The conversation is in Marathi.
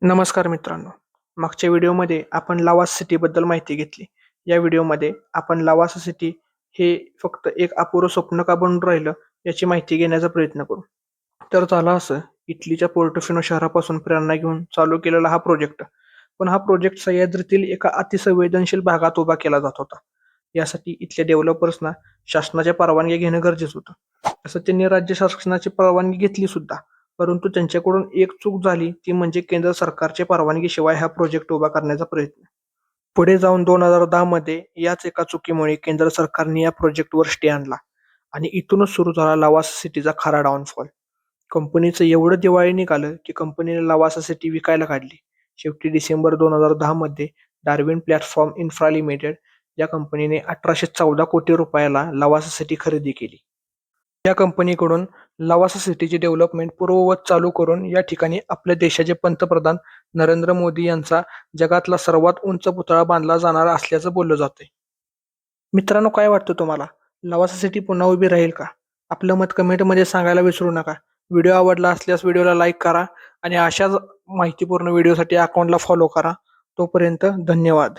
नमस्कार मित्रांनो. मागच्या व्हिडिओमध्ये आपण लवासा सिटीबद्दल माहिती घेतली. या व्हिडिओमध्ये आपण लवासा सिटी हे फक्त एक अपुरं स्वप्न का बनून राहिलं याची माहिती घेण्याचा प्रयत्न करू. तर झालं असं, इटलीच्या पोर्टोफिनो शहरापासून प्रेरणा घेऊन चालू केलेला हा प्रोजेक्ट. पण हा प्रोजेक्ट सह्याद्रीतील एका अतिसंवेदनशील भागात उभा केला जात होता. यासाठी इथल्या डेव्हलपर्सना शासनाच्या परवानगी घेणं गरजेचं होतं. असं त्यांनी राज्य शासनाची परवानगी घेतली सुद्धा. परंतु त्यांच्याकडून एक चूक झाली ती म्हणजे केंद्र सरकारच्या परवानगीशिवाय हा प्रोजेक्ट उभा करण्याचा प्रयत्न. पुढे जाऊन 2010 मध्ये याच एका चुकीमुळे केंद्र सरकारने या प्रोजेक्टवर स्टे आणला आणि इथूनच सुरू झाला लवासा सिटीचा खरा डाऊनफॉल. कंपनीचं एवढं दिवाळे निघालं की कंपनीने लवासा सिटी विकायला काढली. शेवटी डिसेंबर 2010 मध्ये डार्विन प्लॅटफॉर्म इन्फ्रा लिमिटेड या कंपनीने 1814 कोटी रुपयाला लवासा सिटी खरेदी केली. या कंपनीकडून लवासा सिटीची डेव्हलपमेंट पूर्ववत चालू करून या ठिकाणी आपल्या देशाचे पंतप्रधान नरेंद्र मोदी यांचा जगातला सर्वात उंच पुतळा बांधला जाणार असल्याचं बोललं जातंय. मित्रांनो, काय वाटतं तुम्हाला? लवासा सिटी पुन्हा उभी राहील का? आपलं मत कमेंटमध्ये सांगायला विसरू नका. व्हिडिओ आवडला असल्यास व्हिडिओला लाईक करा आणि अशाच माहितीपूर्ण व्हिडिओसाठी अकाउंटला फॉलो करा. तोपर्यंत धन्यवाद.